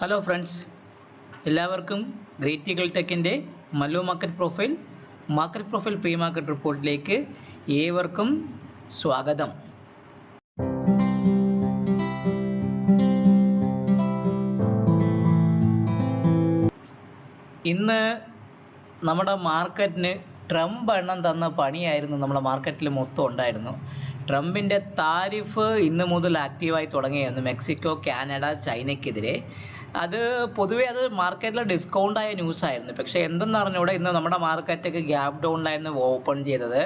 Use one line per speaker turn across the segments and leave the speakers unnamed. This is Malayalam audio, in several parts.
ഹലോ ഫ്രണ്ട്സ്, എല്ലാവർക്കും ഗ്രേറ്റ് ഈഗിൾ ടെക്കിൻ്റെ Mallu market profile pre market റിപ്പോർട്ടിലേക്ക് ഏവർക്കും സ്വാഗതം. ഇന്ന് നമ്മുടെ മാർക്കറ്റിന് ട്രംപ് എണ്ണം തന്ന പണിയായിരുന്നു നമ്മുടെ മാർക്കറ്റിൽ മൊത്തം ഉണ്ടായിരുന്നു. ട്രംപിൻ്റെ താരിഫ് ഇന്ന് മുതൽ ആക്റ്റീവായി തുടങ്ങിയായിരുന്നു മെക്സിക്കോ, കാനഡ, ചൈനയ്ക്കെതിരെ. പൊതുവേ അത് മാർക്കറ്റിൽ ഡിസ്കൗണ്ടായ ന്യൂസായിരുന്നു. പക്ഷേ എന്തെന്ന് അറിഞ്ഞുകൂടെ, ഇന്ന് നമ്മുടെ മാർക്കറ്റൊക്കെ ഗ്യാപ് ഡൗണിലായിരുന്നു ഓപ്പൺ ചെയ്തത്.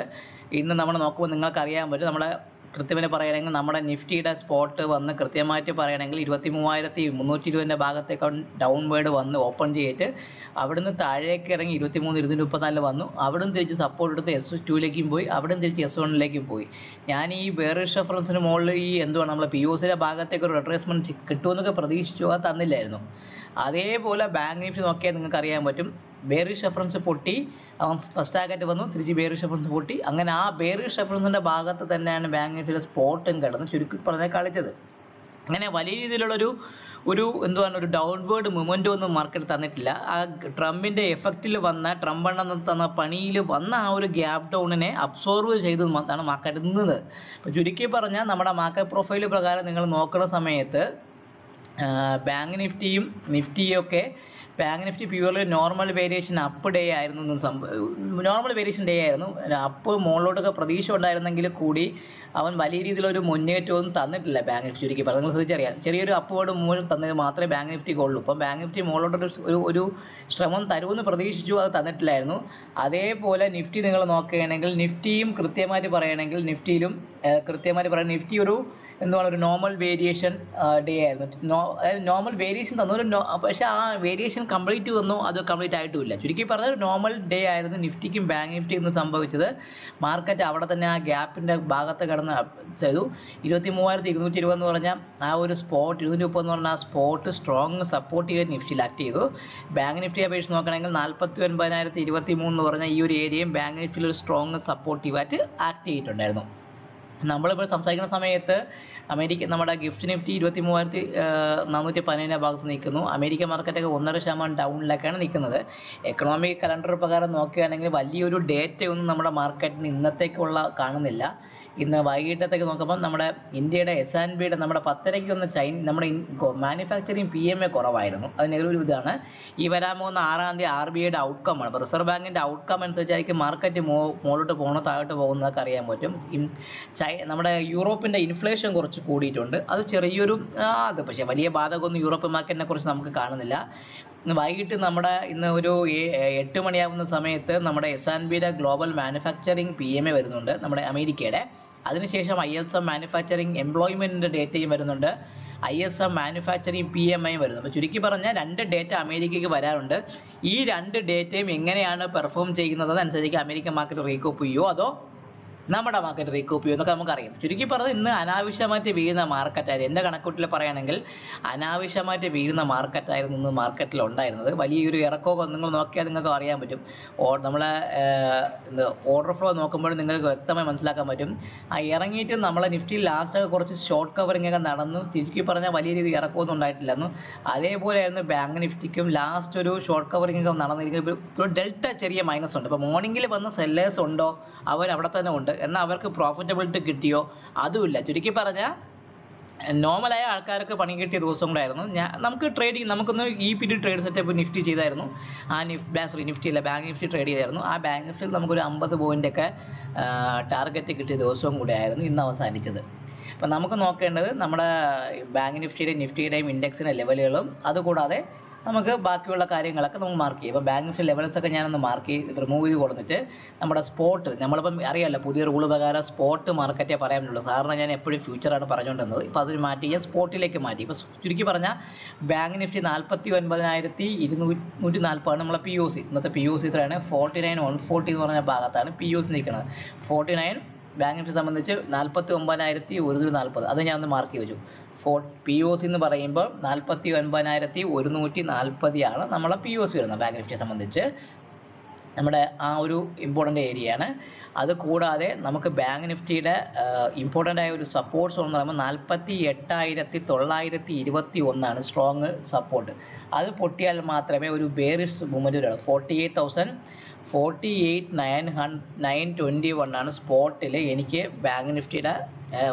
ഇന്ന് നമ്മൾ നോക്കുമ്പോൾ നിങ്ങൾക്ക് അറിയാൻ പറ്റും, നമ്മുടെ കൃത്യമായി പറയുകയാണെങ്കിൽ നമ്മുടെ നിഫ്റ്റിയുടെ സ്പോട്ട് വന്ന് കൃത്യമായിട്ട് പറയുകയാണെങ്കിൽ 23,320 ഭാഗത്തേക്ക് ഡൗൺവേർഡ് വന്ന് ഓപ്പൺ ചെയ്തിട്ട് അവിടുന്ന് താഴേക്ക് ഇറങ്ങി 23,234 വന്നു. അവിടുന്ന് തിരിച്ച് സപ്പോർട്ട് എടുത്ത് S2ലേക്കും പോയി, അവിടുന്ന് തിരിച്ച് S1ലേക്കും പോയി. ഞാൻ ഈ ബെയറിഷ് റെഫറൻസിന് മുകളിൽ നമ്മളെ POCയുടെ ഭാഗത്തേക്ക് ഒരു റിട്രേസ്മെൻറ്റ് കിട്ടുമെന്നൊക്കെ പ്രതീക്ഷിച്ചു, അത് തന്നില്ലായിരുന്നു. അതേപോലെ ബാങ്ക് നിഫ്റ്റി നോക്കിയാൽ നിങ്ങൾക്ക് അറിയാൻ പറ്റും, ബെയറിഷ് റെഫറൻസ് പൊട്ടി, അവൻ ഫസ്റ്റ് ടാർഗറ്റ് വന്നു, തിരിച്ച് ബെയറിഷ് റെഫറൻസ് പൊട്ടി. അങ്ങനെ ആ ബെയറിഷ് റെഫറൻസിൻ്റെ ഭാഗത്ത് തന്നെയാണ് ബാങ്ക് നിഫ്റ്റിയുടെ സ്പോട്ടും കിടന്ന് ചുരുക്കി പറഞ്ഞാൽ കളിച്ചത്. അങ്ങനെ വലിയ രീതിയിലുള്ളൊരു ഒരു ഡൗൺവേർഡ് മൊമെൻ്റ് ഒന്നും മാർക്കറ്റ് തന്നിട്ടില്ല. ആ ട്രംപിൻ്റെ എഫക്റ്റിൽ വന്ന, ട്രംപ് എണ്ണം തന്ന പണിയിൽ വന്ന ആ ഒരു ഗ്യാപ് ഡൗണിനെ അബ്സോർവ് ചെയ്ത് ആണ് മാർക്കറ്റ് നിന്നത്. അപ്പോൾ ചുരുക്കി പറഞ്ഞാൽ നമ്മുടെ മാർക്കറ്റ് പ്രൊഫൈൽ പ്രകാരം നിങ്ങൾ നോക്കുന്ന സമയത്ത് ബാങ്ക് നിഫ്റ്റിയും നിഫ്റ്റിയൊക്കെ, bank Nifty purely normal variation up day ആയിരുന്നു. നോർമൽ വേരിയേഷൻ ഡേ ആയിരുന്നു. അപ്പ് മുകളിലോട്ടൊക്കെ പ്രതീക്ഷ ഉണ്ടായിരുന്നെങ്കിൽ കൂടി അവൻ വലിയ രീതിയിലൊരു മുന്നേറ്റമൊന്നും തന്നിട്ടില്ല ബാങ്ക് നിഫ്റ്റി. ചുരുക്കി പറഞ്ഞാൽ നിങ്ങൾ ശ്രദ്ധിച്ചറിയാം, ചെറിയൊരു അപ്വേർഡ് മൂവ് തന്നത് മാത്രമേ ബാങ്ക് നിഫ്റ്റിക്ക് ഉള്ളൂ. ഇപ്പം ബാങ്ക് നിഫ്റ്റി മുകളിലോട്ടൊരു ശ്രമം തരുമെന്ന് പ്രതീക്ഷിച്ചു, അത് തന്നിട്ടില്ലായിരുന്നു. അതേപോലെ നിഫ്റ്റി നിങ്ങൾ നോക്കുകയാണെങ്കിൽ, നിഫ്റ്റിയും കൃത്യമായിട്ട് പറയുകയാണെങ്കിൽ നിഫ്റ്റിയിലും കൃത്യമായിട്ട് പറയുന്നത്, നിഫ്റ്റി ഒരു നോർമൽ വേരിയേഷൻ ഡേ ആയിരുന്നു. അതായത് നോർമൽ വേരിയേഷൻ തന്നു, പക്ഷേ ആ വേരിയേഷൻ കംപ്ലീറ്റ് വന്നു, അത് കംപ്ലീറ്റ് ആയിട്ടുമില്ല. ചുരുക്കി പറഞ്ഞാൽ നോർമൽ ഡേ ആയിരുന്നു നിഫ്റ്റിക്കും ബാങ്ക് നിഫ്റ്റി ഇന്ന് സംഭവിച്ചത്. മാർക്കറ്റ് അവിടെ തന്നെ ആ ഗ്യാപ്പിൻ്റെ ഭാഗത്ത് കിടന്ന് ചെയ്തു. 23,220 എന്ന് പറഞ്ഞാൽ ആ ഒരു സ്പോട്ട്, 230 എന്ന് പറഞ്ഞാൽ ആ സ്പോട്ട് സ്ട്രോങ് സപ്പോർട്ട് ചെയ്ത് നിഫ്റ്റിയിൽ ആക്ട് ചെയ്തു. ബാങ്ക് നിഫ്റ്റിയെ അപേക്ഷിച്ച് നോക്കുകയാണെങ്കിൽ 49,023 എന്ന് പറഞ്ഞാൽ ഈ ഒരു ഏരിയയും ബാങ്ക് നിഫ്റ്റിയിൽ ഒരു സ്ട്രോങ് സപ്പോർട്ടീവായിട്ട് ആക്ട് ചെയ്തിട്ടുണ്ടായിരുന്നു. നമ്മളിപ്പോൾ സംസാരിക്കുന്ന സമയത്ത് നമ്മുടെ ഗിഫ്റ്റ് നിഫ്റ്റി 23,417 ഭാഗത്ത് നിൽക്കുന്നു. അമേരിക്കൻ മാർക്കറ്റൊക്കെ 1.5% ഡൗണിലേക്കാണ് നിൽക്കുന്നത്. എക്കണോമിക് കലണ്ടർ പ്രകാരം നോക്കുകയാണെങ്കിൽ വലിയൊരു ഡേറ്റയൊന്നും നമ്മുടെ മാർക്കറ്റിന് ഇന്നത്തേക്കുള്ള കാണുന്നില്ല. ഇന്ന് വൈകിട്ടത്തേക്ക് നോക്കുമ്പോൾ നമ്മുടെ ഇന്ത്യയുടെ S&Pയുടെ നമ്മുടെ 10:30 നമ്മുടെ മാനുഫാക്ചറിങ് PMI കുറവായിരുന്നു. അതിന് ഒരു ഇതാണ് ഈ വരാൻ പോകുന്ന 6-ാം തീയതി RBIയുടെ ഔട്ട്കമാണ്. അപ്പോൾ റിസർവ് ബാങ്കിൻ്റെ ഔട്ട്കം അനുസരിച്ചായിരിക്കും മാർക്കറ്റ് മുകളിലോട്ട് പോകണോ താഴോട്ട് പോകുന്നതൊക്കെ അറിയാൻ പറ്റും. നമ്മുടെ യൂറോപ്പിൻ്റെ ഇൻഫ്ലേഷൻ കുറച്ച് കൂടിയിട്ടുണ്ട്. അത് ചെറിയൊരു പക്ഷേ വലിയ ബാധകമൊന്നും യൂറോപ്യൻ മാർക്കറ്റിനെ കുറിച്ച് നമുക്ക് കാണുന്നില്ല. വൈകിട്ട് ഇന്ന് ഒരു 8 മണിയാകുന്ന സമയത്ത് നമ്മുടെ S&Pയുടെ ഗ്ലോബൽ മാനുഫാക്ചറിങ് PMI വരുന്നുണ്ട്, നമ്മുടെ അമേരിക്കയുടെ. അതിനുശേഷം ISM മാനുഫാക്ചറിങ് എംപ്ലോയ്മെൻറ്റിൻ്റെ ഡേറ്റയും വരുന്നുണ്ട്, ISM മാനുഫാക്ചറിങ് PMI വരുന്നു. അപ്പോൾ ചുരുക്കി പറഞ്ഞാൽ 2 ഡേറ്റ അമേരിക്കയ്ക്ക് വരാറുണ്ട്. ഈ 2 ഡേറ്റയും എങ്ങനെയാണ് പെർഫോം ചെയ്യുന്നത് അനുസരിച്ച് അമേരിക്കൻ മാർക്കറ്റ് റീകോപ്പ് ചെയ്യുമോ അതോ നമ്മുടെ മാർക്കറ്റ് റീകോപ്പ് ചെയ്യും എന്നൊക്കെ നമുക്കറിയാം. ചുരുക്കി പറഞ്ഞാൽ ഇന്ന് അനാവശ്യമായിട്ട് വീഴുന്ന മാർക്കറ്റായിരുന്നു. എൻ്റെ കണക്കൂട്ടിൽ പറയുകയാണെങ്കിൽ അനാവശ്യമായിട്ട് വീഴുന്ന മാർക്കറ്റായിരുന്നു ഇന്ന് മാർക്കറ്റിൽ ഉണ്ടായിരുന്നത്. വലിയൊരു ഇറക്കമൊക്കെ നിങ്ങൾ നോക്കിയാൽ നിങ്ങൾക്ക് അറിയാൻ പറ്റും. നമ്മളെ ഓർഡർ ഫ്ലോ നോക്കുമ്പോൾ നിങ്ങൾക്ക് വ്യക്തമായി മനസ്സിലാക്കാൻ പറ്റും. ഇറങ്ങിയിട്ട് നമ്മളെ നിഫ്റ്റി ലാസ്റ്റൊക്കെ കുറച്ച് ഷോർട്ട് കവറിങ് ഒക്കെ നടന്നു. ചുരുക്കി പറഞ്ഞാൽ വലിയ രീതിയിൽ ഇറക്കമൊന്നും ഉണ്ടായിട്ടില്ലായിരുന്നു. അതേപോലെയായിരുന്നു ബാങ്ക് നിഫ്റ്റിക്കും ലാസ്റ്റ് ഒരു ഷോർട്ട് കവറിങ് ഒക്കെ നടന്നിരിക്കുന്നത്. ഇപ്പോൾ ഡെൽറ്റ ചെറിയ മൈനസ് ഉണ്ട്. ഇപ്പോൾ മോർണിംഗിൽ വന്ന സെല്ലേഴ്സ് ഉണ്ടോ, അവിടെ തന്നെ ഉണ്ട്. എന്നാൽ അവർക്ക് പ്രോഫിറ്റബിലിറ്റി കിട്ടിയോ, അതുമില്ല. ചുരുക്കി പറഞ്ഞാൽ നോർമലായ ആൾക്കാർക്ക് പണി കിട്ടിയ ദിവസം കൂടായിരുന്നു. നമുക്ക് ട്രേഡിങ്, നമുക്കൊന്ന് EPD ട്രേഡ് സെറ്റപ്പ് നിഫ്റ്റി ചെയ്തായിരുന്നു. ആ നിഫ്റ്റി അല്ല, ബാങ്ക് നിഫ്റ്റി ട്രേഡ് ചെയ്തായിരുന്നു. ആ ബാങ്ക് നിഫ്റ്റിയിൽ നമുക്കൊരു 50 പോയിൻ്റൊക്കെ ടാർഗറ്റ് കിട്ടിയ ദിവസവും കൂടെ ആയിരുന്നു ഇന്ന് അവസാനിച്ചത്. അപ്പം നമുക്ക് നോക്കേണ്ടത് നമ്മുടെ ബാങ്ക് നിഫ്റ്റിയുടെയും ഇൻഡെക്സിൻ്റെ ലെവലുകളും, അതുകൂടാതെ നമുക്ക് ബാക്കിയുള്ള കാര്യങ്ങളൊക്കെ നമുക്ക് മാർക്ക് ചെയ്യും. ഇപ്പോൾ ബാങ്ക് നിഫ്റ്റി ലെവൽസൊക്കെ ഞാനൊന്ന് മാർക്ക് ചെയ്ത് റിമൂവ് ചെയ്ത് കൊടുത്തിട്ട് നമ്മുടെ സ്പോട്ട്, നമ്മളിപ്പം അറിയാമല്ലോ പുതിയ റൂൾ പ്രകാരം സ്പോട്ട് മാർക്കറ്റേ പറയാൻ പറ്റുള്ളൂ. സാറിന് ഞാൻ എപ്പോഴും ഫ്യൂച്ചറാണ് പറഞ്ഞുകൊണ്ടിരുന്നത്. ഇപ്പോൾ അതിന് മാറ്റി ഞാൻ സ്പോട്ടിലേക്ക് മാറ്റി. ഇപ്പോൾ ചുരുക്കി പറഞ്ഞാൽ ബാങ്ക് നിഫ്റ്റി 49,240 നമ്മളെ POC. ഇന്നത്തെ POC ഇത്രയാണ്, 49,140 എന്ന് പറഞ്ഞ ഭാഗത്താണ് POC നിൽക്കുന്നത്. 49 ബാങ്ക് നിഫ്റ്റി സംബന്ധിച്ച് 49,140, അത് ഞാൻ ഒന്ന് മാർക്ക് ചെയ്ത് വെച്ചു. POC എന്ന് പറയുമ്പോൾ 49,140 ആണ് നമ്മളെ POC വരുന്നത് ബാങ്ക് നിഫ്റ്റിയെ സംബന്ധിച്ച്. നമ്മുടെ ആ ഒരു ഇമ്പോർട്ടൻ്റ് ഏരിയയാണ്. അത് കൂടാതെ നമുക്ക് ബാങ്ക് നിഫ്റ്റിയുടെ ഇമ്പോർട്ടൻ്റ് ആയ ഒരു സപ്പോർട്ട്സ് എന്ന് പറയുമ്പോൾ 48,921 സ്ട്രോങ് സപ്പോർട്ട്. അത് പൊട്ടിയാൽ മാത്രമേ ഒരു ബെയറിഷ് മൂവ്മെൻറ്റ് വരുള്ളൂ. 48,921 സ്പോട്ടിൽ എനിക്ക് ബാങ്ക് നിഫ്റ്റിയുടെ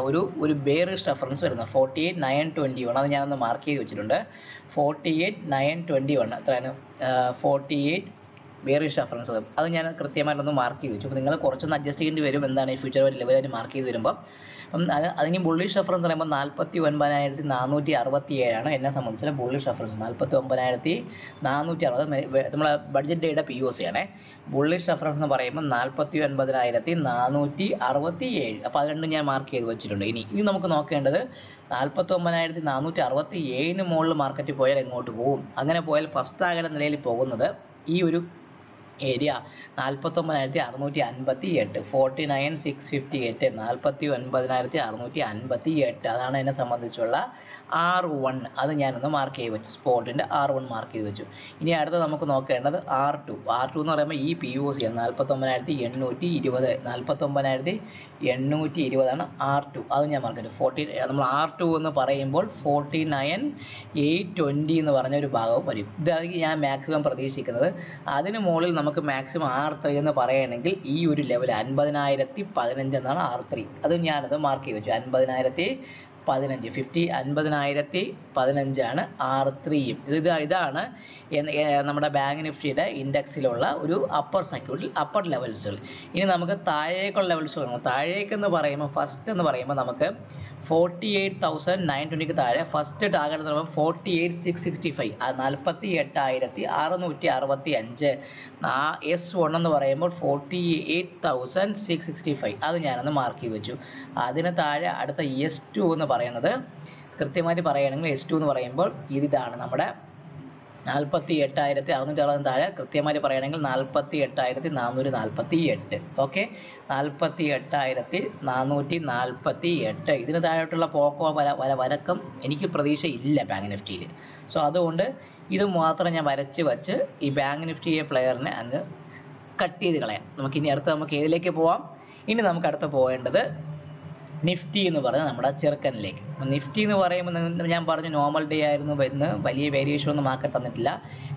ഒരു ബെയറിഷ് റെഫറൻസ് വരുന്നത്. 48,921 അത് ഞാനൊന്ന് മാർക്ക് ചെയ്ത് വെച്ചിട്ടുണ്ട്. 48,921 എത്രയാണ്? 48 ബെയറിഷ് റെഫറൻസ്. അത് ഞാൻ കൃത്യമായിട്ടൊന്ന് മാർക്ക് ചെയ്ത് വെച്ചു. അപ്പോൾ നിങ്ങൾ കുറച്ചൊന്ന് അഡ്ജസ്റ്റ് ചെയ്യേണ്ടി വരും. എന്താണ് ഈ ഫ്യൂച്ചർ ലെവലായിട്ട് മാർക്ക് ചെയ്ത് വരുമ്പോൾ. അതിന് ബുള്ളിഷ് റെഫറൻസ് പറയുമ്പോൾ 49,467 എന്നെ സംബന്ധിച്ചുള്ള ബുള്ളിഷ് റെഫറൻസ്. 49,460 നമ്മളെ ബഡ്ജറ്റ് ഡേയുടെ POC ആണേ. ബുള്ളിഷ് റെഫറൻസ് എന്ന് പറയുമ്പോൾ 49,467. അപ്പോൾ അത് രണ്ടും ഞാൻ മാർക്ക് ചെയ്ത് വെച്ചിട്ടുണ്ട്. ഇനി നമുക്ക് നോക്കേണ്ടത് 49,467 മുകളിൽ മാർക്കറ്റ് പോയാൽ എങ്ങോട്ട് പോകും? അങ്ങനെ പോയാൽ ഫസ്റ്റ് ആകേണ്ട നിലയിൽ പോകുന്നത് ഈ ഒരു ഏരിയ 49,658, 49,658, 49,658. അതാണ് എന്നെ സംബന്ധിച്ചുള്ള R1. അത് ഞാനൊന്ന് മാർക്ക് ചെയ്ത് വെച്ചു. സ്പോട്ടിൻ്റെ R1 മാർക്ക് ചെയ്ത് വെച്ചു. ഇനി അടുത്ത് നമുക്ക് നോക്കേണ്ടത് R2 എന്ന് പറയുമ്പോൾ ഈ POC ആണ്. 49,820, 49,820 R2. അത് ഞാൻ മാർക്ക് ചെയ്തു. നമ്മൾ R2 എന്ന് പറയുമ്പോൾ 49,820 എന്ന് പറഞ്ഞ ഒരു ഭാഗവും വരും. ഇതായിരിക്കും ഞാൻ മാക്സിമം പ്രതീക്ഷിക്കുന്നത്. അതിന് മുകളിൽ നമുക്ക് മാക്സിമം R3 എന്ന് പറയുകയാണെങ്കിൽ ഈ ഒരു ലെവൽ 50,015 എന്നാണ് R3. അത് ഞാനത് മാർക്ക് ചെയ്ത് വെച്ചു. 50,015 R3യും. ഇതാണ് നമ്മുടെ ബാങ്ക് നിഫ്റ്റിയുടെ ഇൻഡെക്സിലുള്ള ഒരു അപ്പർ ലെവൽസുകൾ. ഇനി നമുക്ക് താഴേക്കുള്ള ലെവൽസ് വേണം. താഴേക്കെന്ന് പറയുമ്പോൾ ഫസ്റ്റ് എന്ന് പറയുമ്പോൾ നമുക്ക് 48,920 താഴെ ഫസ്റ്റ് ടാർഗറ്റ് എന്ന് പറയുമ്പോൾ 48,665. 48,665. S1 എന്ന് പറയുമ്പോൾ 48,665. അത് ഞാനൊന്ന് മാർക്ക് ചെയ്ത് വെച്ചു. അതിന് താഴെ അടുത്ത S2 എന്ന് പറയുന്നത് കൃത്യമായിട്ട് പറയുകയാണെങ്കിൽ S2 എന്ന് പറയുമ്പോൾ ഇതാണ് നമ്മുടെ 48,660 താഴെ കൃത്യമായിട്ട് പറയുകയാണെങ്കിൽ 48,448. ഓക്കെ, 48,448. ഇതിന് താഴോട്ടുള്ള പോക്കോ വരക്കം എനിക്ക് പ്രതീക്ഷയില്ല ബാങ്ക് നിഫ്റ്റിയിൽ. സോ അതുകൊണ്ട് ഇത് മാത്രം ഞാൻ വരച്ച് വെച്ച് ഈ ബാങ്ക് നിഫ്റ്റിയെ പ്ലെയറിനെ അങ്ങ് കട്ട് ചെയ്ത് കളയാം. നമുക്ക് ഏതിലേക്ക് പോവാം? ഇനി നമുക്ക് അടുത്ത് പോകേണ്ടത് നിഫ്റ്റി എന്ന് പറഞ്ഞാൽ നമ്മുടെ ചെറുക്കനിലേക്ക്. നിഫ്റ്റി എന്ന് പറയുമ്പോൾ ഞാൻ പറഞ്ഞു നോർമൽ ഡേ ആയിരുന്നു വരുന്ന, വലിയ വേരിയേഷൻ ഒന്നും മാർക്കറ്റ് തന്നിട്ടില്ല.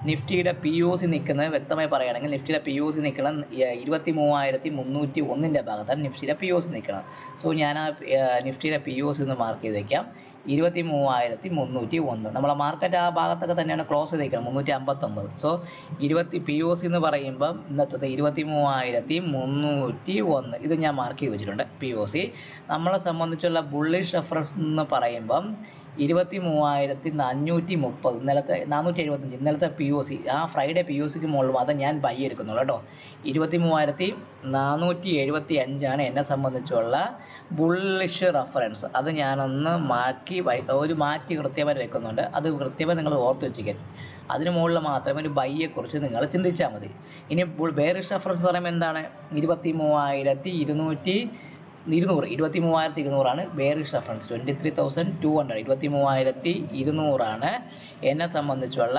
നിഫ്റ്റിയുടെ POC നിൽക്കുന്നത് വ്യക്തമായി പറയുകയാണെങ്കിൽ നിഫ്റ്റിയുടെ POC നിൽക്കണം 23,301 ഭാഗത്താണ് നിഫ്റ്റിയുടെ POC നിൽക്കുന്നത്. സോ ഞാൻ ആ നിഫ്റ്റിയുടെ POC ഒന്ന് മാർക്ക് ചെയ്ത് വയ്ക്കാം. 23,301. നമ്മളെ മാർക്കറ്റ് ആ ഭാഗത്തൊക്കെ തന്നെയാണ് ക്ലോസ് ചെയ്തേക്കുന്നത് 359. സോ POC എന്ന് പറയുമ്പം ഇന്നത്തെ 23,301 ഇത് ഞാൻ മാർക്ക് ചെയ്ത് വെച്ചിട്ടുണ്ട്. POC നമ്മളെ സംബന്ധിച്ചുള്ള ബുള്ളിഷ് റെഫറൻസ് എന്ന് പറയുമ്പം 23,530. ഇന്നലത്തെ 475 ഇന്നലത്തെ POC, ആ ഫ്രൈഡേ POCക്ക് മുകളിൽ അത് ഞാൻ ബൈ എടുക്കുന്നുള്ളൂ കേട്ടോ. 23,475 എന്നെ സംബന്ധിച്ചുള്ള ബുള്ളിഷ് റെഫറൻസ്. അത് ഞാനൊന്ന് മാറ്റി കൃത്യമായിട്ട് വെക്കുന്നുണ്ട്. അത് കൃത്യമായി നിങ്ങൾ ഓർത്ത് വെച്ചിരിക്കാൻ. അതിന് മുകളിൽ മാത്രമേ ഒരു ബൈയെക്കുറിച്ച് നിങ്ങൾ ചിന്തിച്ചാൽ മതി. ഇനി ബെയറിഷ് റെഫറൻസ് എന്ന് പറയുമ്പോൾ എന്താണ്? 23,200 ബെയറിഷ് റെഫറൻസ്. 23,200 23,200 എന്നെ സംബന്ധിച്ചുള്ള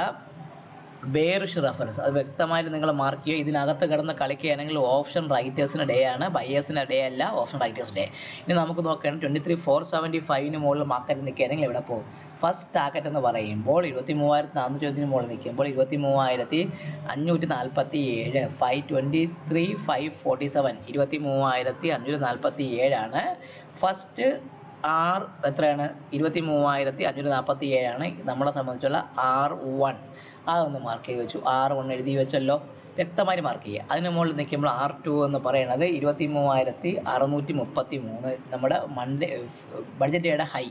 ബെയറിഷ് റെഫറൻസ്. അത് വ്യക്തമായിട്ട് നിങ്ങൾ മാർക്ക് ചെയ്യുക. ഇതിനകത്ത് കിടന്ന് കളിക്കുകയാണെങ്കിൽ ഓപ്ഷൻ റൈറ്റേഴ്സിൻ്റെ ഡേ ആണ്, ബയേഴ്സിൻ്റെ ഡേ അല്ല, ഓപ്ഷൻ റൈറ്റേഴ്സ് ഡേ. ഇനി നമുക്ക് നോക്കുകയാണെങ്കിൽ 23,475 മുകളിൽ മാർക്കറ്റ് നിൽക്കുകയാണെങ്കിൽ എവിടെ പോകും? ഫസ്റ്റ് ടാർഗറ്റ് എന്ന് പറയുമ്പോൾ 23,420 മുകളിൽ നിൽക്കുമ്പോൾ 23,547, 523,547, 23,547 ഫസ്റ്റ്. എത്രയാണ്? 23,547 നമ്മളെ സംബന്ധിച്ചുള്ള R1. അതൊന്ന് മാർക്ക് ചെയ്ത് വെച്ചു. R1 എഴുതി വെച്ചല്ലോ, വ്യക്തമായി മാർക്ക് ചെയ്യുക. അതിന് മുകളിൽ നിൽക്കുമ്പോൾ R2 എന്ന് പറയുന്നത് 23,633 നമ്മുടെ ബഡ്ജറ്റ് ഡേയുടെ ഹൈ.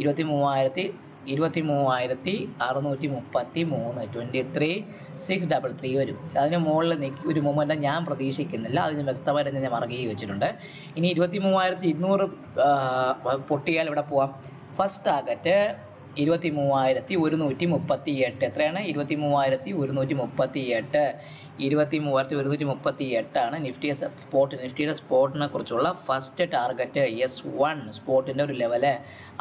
23,633 23,633 വരും. അതിന് മുകളിൽ ഒരു മൊമെൻ്റ് ഞാൻ പ്രതീക്ഷിക്കുന്നില്ല. അതിന് വ്യക്തമായിട്ട് ഞാൻ മാർക്ക് ചെയ്ത് വെച്ചിട്ടുണ്ട്. ഇനി 23,200 പൊട്ടിയാൽ ഇവിടെ പോവാം. First target 23,138. എത്രയാണ്? 23,138. 23,138 ആണ് നിഫ്റ്റിയുടെ സ്പോട്ടിനെ കുറിച്ചുള്ള ഫസ്റ്റ് ടാർഗറ്റ്. S1 സ്പോട്ടിൻ്റെ ഒരു ലെവല്.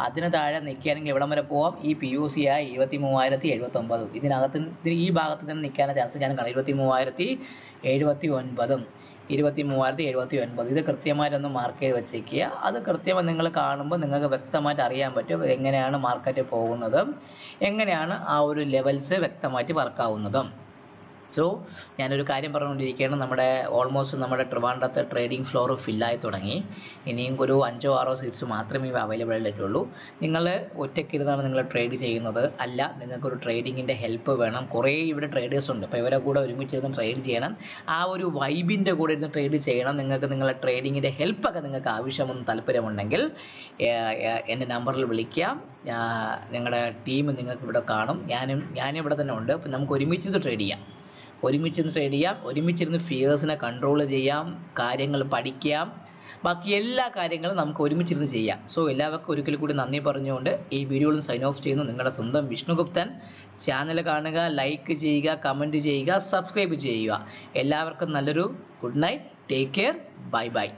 അതിന് താഴെ നിൽക്കുകയാണെങ്കിൽ എവിടം വരെ പോവാം? ഈ PUC ആയ 23,079. ഇതിനകത്ത് ഈ ഭാഗത്ത് നിന്ന് നിൽക്കാനുള്ള ചാൻസ് ഞാൻ കാണാം. 23,079. 23,079. ഇത് കൃത്യമായിട്ടൊന്ന് മാർക്ക് ചെയ്ത് വെച്ചേക്കുക. അത് കൃത്യമായി നിങ്ങൾ കാണുമ്പോൾ നിങ്ങൾക്ക് വ്യക്തമായിട്ട് അറിയാൻ പറ്റും എങ്ങനെയാണ് മാർക്കറ്റ് പോകുന്നത്, എങ്ങനെയാണ് ആ ഒരു ലെവൽസ് വ്യക്തമായിട്ട് വർക്കാവുന്നതും. സോ ഞാനൊരു കാര്യം പറഞ്ഞുകൊണ്ടിരിക്കുകയാണ്. ഓൾമോസ്റ്റ് നമ്മുടെ ട്രിവാൻഡ്രത്തെ ട്രേഡിംഗ് ഫ്ലോർ ഫില്ലായി തുടങ്ങി. ഇനിയും ഒരു 5-6 സീറ്റ്സ് മാത്രമേ അവൈലബിൾ ആയിട്ടുള്ളൂ. നിങ്ങൾ ഒറ്റയ്ക്കിരുന്നാണ് നിങ്ങൾ ട്രേഡ് ചെയ്യുന്നത് അല്ല, നിങ്ങൾക്കൊരു ട്രേഡിങ്ങിൻ്റെ ഹെൽപ്പ് വേണം. കുറേ ഇവിടെ ട്രേഡേഴ്സ് ഉണ്ട്. അപ്പോൾ ഇവരെ കൂടെ ഒരുമിച്ചിരുന്ന് ട്രേഡ് ചെയ്യണം. ആ ഒരു വൈബിൻ്റെ കൂടെ ഇരുന്ന് ട്രേഡ് ചെയ്യണം. നിങ്ങൾക്ക് നിങ്ങളുടെ ട്രേഡിങ്ങിൻ്റെ ഹെൽപ്പൊക്കെ നിങ്ങൾക്ക് ആവശ്യമെന്ന് താല്പര്യമുണ്ടെങ്കിൽ എൻ്റെ നമ്പറിൽ വിളിക്കാം. നിങ്ങളുടെ ടീം നിങ്ങൾക്ക് ഇവിടെ കാണും. ഞാനിവിടെ തന്നെ ഉണ്ട്. അപ്പോൾ നമുക്ക് ഒരുമിച്ചിരുന്ന് ട്രേഡ് ചെയ്യാം. ഒരുമിച്ചിരുന്ന് ഫിയേഴ്സിനെ കൺട്രോൾ ചെയ്യാം, കാര്യങ്ങൾ പഠിക്കാം, ബാക്കി എല്ലാ കാര്യങ്ങളും നമുക്ക് ഒരുമിച്ചിരുന്ന് ചെയ്യാം. സോ എല്ലാവർക്കും ഒരിക്കൽ കൂടി നന്ദി പറഞ്ഞുകൊണ്ട് ഈ വീഡിയോയിൽ സൈൻ ഓഫ് ചെയ്യുന്നു. നിങ്ങളുടെ സ്വന്തം വിഷ്ണുഗുപ്തൻ. ചാനൽ കാണുക, ലൈക്ക് ചെയ്യുക, കമൻറ്റ് ചെയ്യുക, സബ്സ്ക്രൈബ് ചെയ്യുക. എല്ലാവർക്കും നല്ലൊരു good night. Take care. Bye bye.